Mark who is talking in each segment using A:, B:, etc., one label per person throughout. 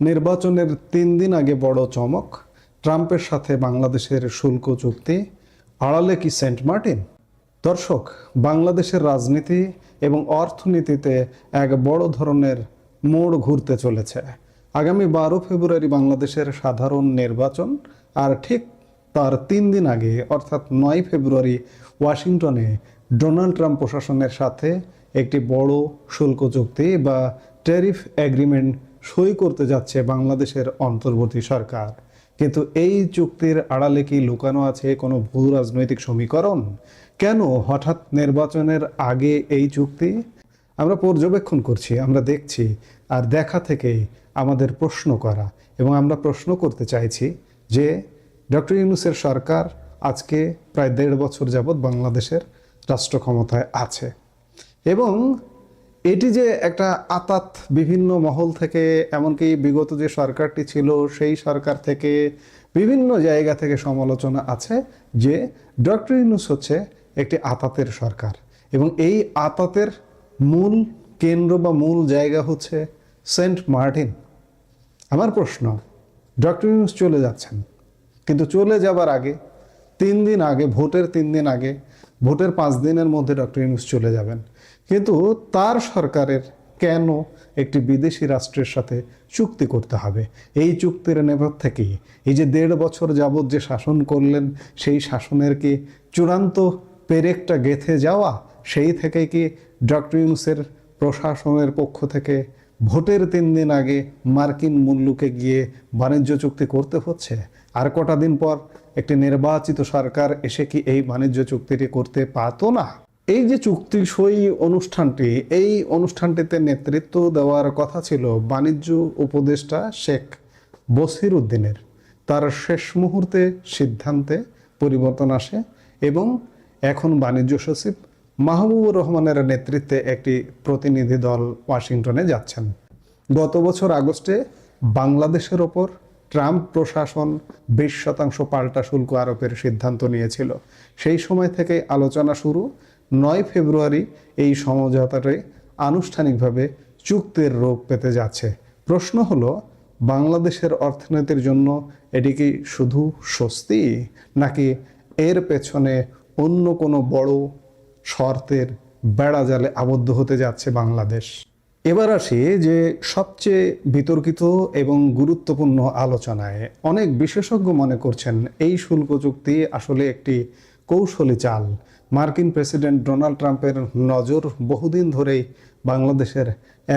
A: নির্বাচনের 3 দিন আগে বড় চমক, ট্রাম্পের সাথে বাংলাদেশের শুল্ক চুক্তি, আড়ালে কি সেন্ট মার্টিন? দর্শক, বাংলাদেশের রাজনীতি এবং অর্থনীতিতে এক বড় ধরনের মোড় ঘুরতে চলেছে। আগামী 12 ফেব্রুয়ারি বাংলাদেশের সাধারণ নির্বাচন, আর ঠিক তার 3 দিন আগে অর্থাৎ 9 ফেব্রুয়ারি ওয়াশিংটনে ডোনাল্ড ট্রাম্প প্রশাসনের সাথে একটি বড় শুল্ক চুক্তি বা ট্যারিফ এগ্রিমেন্ট সই করতে যাচ্ছে বাংলাদেশের অন্তর্বর্তী সরকার। কিন্তু এই চুক্তির আড়ালে কি লুকানো আছে কোনো ভূ রাজনৈতিক সমীকরণ? কেন হঠাৎ নির্বাচনের আগে এই চুক্তি? আমরা পর্যবেক্ষণ করছি, আমরা দেখছি, আর দেখা থেকেই আমাদের প্রশ্ন করা, এবং আমরা প্রশ্ন করতে চাইছি যে ডক্টর ইউনূসের সরকার আজকে প্রায় 1.5 বছর যাবৎ বাংলাদেশের রাষ্ট্র ক্ষমতায় আছে, এবং এটি যে একটা আতাত বিভিন্ন মহল থেকে, এমনকি বিগত যে সরকারটি ছিল সেই সরকার থেকে, বিভিন্ন জায়গা থেকে সমালোচনা আছে যে ডক্টর ইউনূস হচ্ছে একটি আতাতের সরকার, এবং এই আতাতের মূল কেন্দ্র বা মূল জায়গা হচ্ছে সেন্ট মার্টিন। আমার প্রশ্ন, ডক্টর ইউনূস চলে যাচ্ছেন, কিন্তু চলে যাবার আগে 3 দিন আগে, ভোটের 3 দিন আগে, ভোটের 5 দিনের মধ্যে ডক্টর ইউনূস চলে যাবেন, কিন্তু তার সরকারের কেন একটি বিদেশি রাষ্ট্রের সাথে চুক্তি করতে হবে? এই চুক্তির নেপথ্যে এই যে 1.5 বছর যাবৎ যে শাসন করলেন, সেই শাসনের কি চূড়ান্ত পেরেকটা গেঁথে যাওয়া? সেই থেকে কি ডক্টর ইউনূসের প্রশাসনের পক্ষ থেকে ভোটের 3 দিন আগে মার্কিন মুল্লুকে গিয়ে বাণিজ্য চুক্তি করতে হচ্ছে? আর কটা দিন পর একটি নির্বাচিত সরকার এসে কি এই বাণিজ্য চুক্তিটি করতে পারতো না? এই যে চুক্তি সই অনুষ্ঠানটি, এই অনুষ্ঠানটিতে নেতৃত্ব দেওয়ার কথা ছিল বাণিজ্য উপদেষ্টা শেখ বসির উদ্দিনের। তার শেষ মুহূর্তে সিদ্ধান্তে পরিবর্তন আসে এবং এখন বাণিজ্য সচিব মাহবুবুর রহমানের নেতৃত্বে একটি প্রতিনিধি দল ওয়াশিংটনে যাচ্ছেন। গত বছর আগস্টে বাংলাদেশের ওপর ট্রাম্প প্রশাসন 20% পাল্টা শুল্ক আরোপের সিদ্ধান্ত নিয়েছিল। সেই সময় থেকে আলোচনা শুরু। 9 ফেব্রুয়ারি এই সমঝোতাটি আনুষ্ঠানিকভাবে চুক্তির রূপ পেতে যাচ্ছে। প্রশ্ন হলো, বাংলাদেশের অর্থনীতির জন্য এটি কি শুধু স্বস্তি, নাকি এর পেছনে অন্য কোনো বড় শর্তের বেড়াজালে আবদ্ধ হতে যাচ্ছে বাংলাদেশ? এবার আসি যে সবচেয়ে বিতর্কিত এবং গুরুত্বপূর্ণ আলোচনায়। অনেক বিশেষজ্ঞ মনে করছেন এই শুল্ক চুক্তি আসলে একটি কৌশলী চাল। মার্কিন প্রেসিডেন্ট ডোনাল্ড ট্রাম্পের নজর বহুদিন ধরেই বাংলাদেশের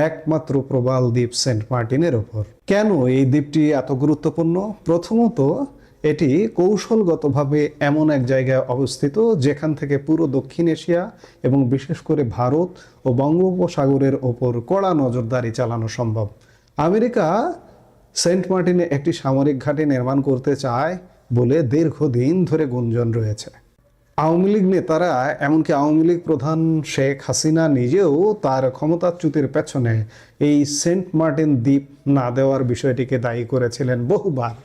A: একমাত্র প্রবাল দ্বীপ সেন্ট মার্টিনের ওপর। কেন এই দ্বীপটি এত গুরুত্বপূর্ণ? প্রথমত, এটি কৌশলগতভাবে এমন এক জায়গায় অবস্থিত যেখান থেকে পুরো দক্ষিণ এশিয়া এবং বিশেষ করে ভারত ও বঙ্গোপসাগরের ওপর কড়া নজরদারি চালানো সম্ভব। আমেরিকা সেন্ট মার্টিনে একটি সামরিক ঘাঁটি নির্মাণ করতে চায় বলে দীর্ঘদিন ধরে গুঞ্জন রয়েছে। আওয়ামী লীগ নেতারা, এমনকি আওয়ামী লীগ প্রধান শেখ হাসিনা নিজেও তার ক্ষমতাচ্যুতির পেছনে এই সেন্ট মার্টিন দ্বীপ না দেওয়ার বিষয়টিকে দায়ী করেছিলেন বহুবার।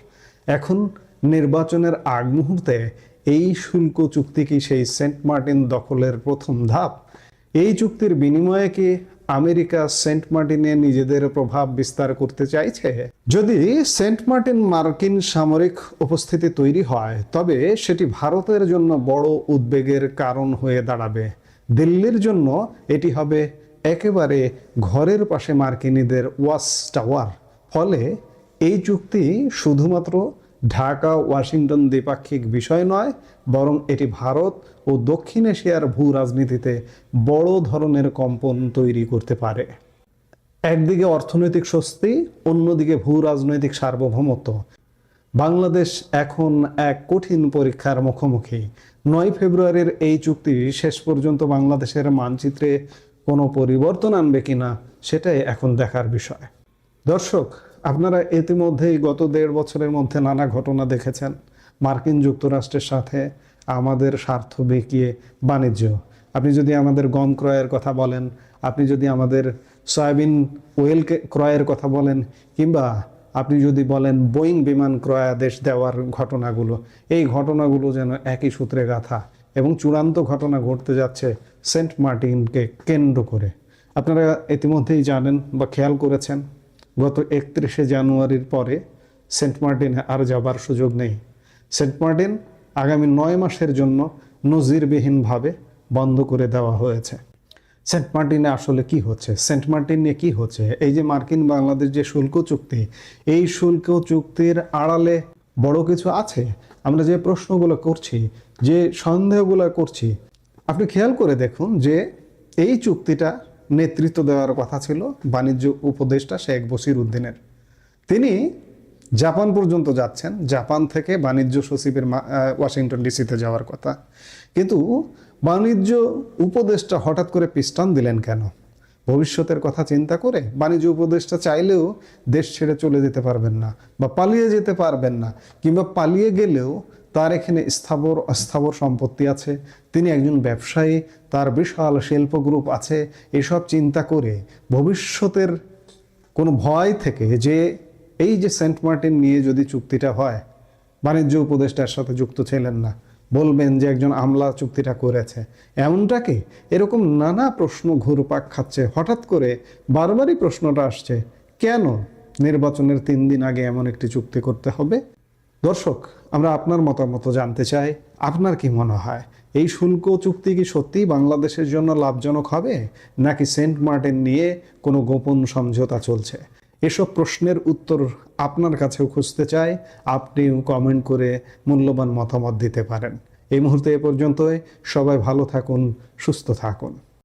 A: এখন নির্বাচনের আগ মুহূর্তে এই শুল্ক চুক্তি কি সেই সেন্ট মার্টিন দখলের প্রথম ধাপ? এই চুক্তির বিনিময়ে কি আমেরিকা সেন্ট মার্টিনে নিজেদের প্রভাব বিস্তার করতে চাইছে? যদি সেন্ট মার্টিন মার্কিন সামরিক উপস্থিতি তৈরি হয়, তবে সেটি ভারতের জন্য বড় উদ্বেগের কারণ হয়ে দাঁড়াবে। দিল্লির জন্য এটি হবে একেবারে ঘরের পাশে মার্কিনীদের ওয়াচ টাওয়ার। ফলে এই চুক্তি শুধুমাত্র ঢাকা ওয়াশিংটন দ্বিপাক্ষিক বিষয় নয়, বরং এটি ভারত ও দক্ষিণ এশিয়ার ভূ রাজনীতিতে বড় ধরনের কম্পন তৈরি করতে পারে। একদিকে অর্থনৈতিক স্বস্তি, অন্যদিকে ভূ রাজনৈতিক সার্বভৌমত্ব। বাংলাদেশ এখন এক কঠিন পরীক্ষার মুখোমুখি। 9 ফেব্রুয়ারির এই চুক্তি শেষ পর্যন্ত বাংলাদেশের মানচিত্রে কোনো পরিবর্তন আনবে কিনা, সেটাই এখন দেখার বিষয়। দর্শক, আপনারা ইতিমধ্যেই গত 1.5 বছরের মধ্যে নানা ঘটনা দেখেছেন। মার্কিন যুক্তরাষ্ট্রের সাথে আমাদের স্বার্থ বেঁকিয়ে বাণিজ্য। আপনি যদি আমাদের গম ক্রয়ের কথা বলেন, আপনি যদি আমাদের সয়াবিন ওয়েল ক্রয়ের কথা বলেন, কিংবা আপনি যদি বলেন বোয়িং বিমান ক্রয়াদেশ দেওয়ার ঘটনাগুলো, এই ঘটনাগুলো যেন একই সূত্রে গাঁথা, এবং চূড়ান্ত ঘটনা ঘটতে যাচ্ছে সেন্ট মার্টিনকে কেন্দ্র করে। আপনারা ইতিমধ্যেই জানেন বা খেয়াল করেছেন, গত 31শে জানুয়ারির পরে সেন্ট মার্টিনে আর যাবার সুযোগ নেই। সেন্ট মার্টিন আগামী 9 মাসের জন্য নজিরবিহীনভাবে বন্ধ করে দেওয়া হয়েছে। সেন্ট মার্টিনে আসলে কি হচ্ছে, সেন্ট মার্টিন নিয়ে কি হচ্ছে, এই যে মার্কিন বাংলাদেশ যে শুল্ক চুক্তি, এই শুল্ক চুক্তির আড়ালে বড় কিছু আছে? আমরা যে প্রশ্নগুলো করছি, যে সন্দেহগুলো করছি, আপনি খেয়াল করে দেখুন যে এই চুক্তিটা নেতৃত্ব দেওয়ার কথা ছিল বাণিজ্য উপদেষ্টা শেখ বশির উদ্দিনের। তিনি জাপান পর্যন্ত যাচ্ছেন, জাপান থেকে বাণিজ্য সচিবের ওয়াশিংটন ডিসিতে যাওয়ার কথা। কিন্তু বাণিজ্য উপদেষ্টা হঠাৎ করে পিস্টন দিলেন কেন? ভবিষ্যতের কথা চিন্তা করে? বাণিজ্য উপদেষ্টা চাইলেও দেশ ছেড়ে চলে যেতে পারবেন না, বা পালিয়ে যেতে পারবেন না, কিংবা পালিয়ে গেলেও তার এখানে স্থাবর অস্থাবর সম্পত্তি আছে, তিনি একজন ব্যবসায়ী, তার বিশাল শিল্প গ্রুপ আছে। এসব চিন্তা করে ভবিষ্যতের কোনো ভয় থেকে যে এই যে সেন্ট মার্টিন নিয়ে যদি চুক্তিটা হয়, বাণিজ্য উপদেষ্টার সাথে যুক্ত ছিলেন না, বলবেন যে একজন আমলা চুক্তিটা করেছে, এমনটা কি? এরকম নানা প্রশ্ন ঘুরপাক খাচ্ছে। হঠাৎ করে বারবারই প্রশ্নটা আসছে, কেন নির্বাচনের 3 দিন আগে এমন একটি চুক্তি করতে হবে? দর্শক, আমরা আপনার মতামত জানতে চাই। আপনার কি মনে হয়, এই শুল্ক চুক্তি কি সত্যিই বাংলাদেশের জন্য লাভজনক হবে, নাকি সেন্ট মার্টিন নিয়ে কোনো গোপন সমঝোতা চলছে? এসব প্রশ্নের উত্তর আপনার কাছেও খুঁজতে চাই। আপনিও কমেন্ট করে মূল্যবান মতামত দিতে পারেন। এই মুহূর্তে এ পর্যন্তই। সবাই ভালো থাকুন, সুস্থ থাকুন।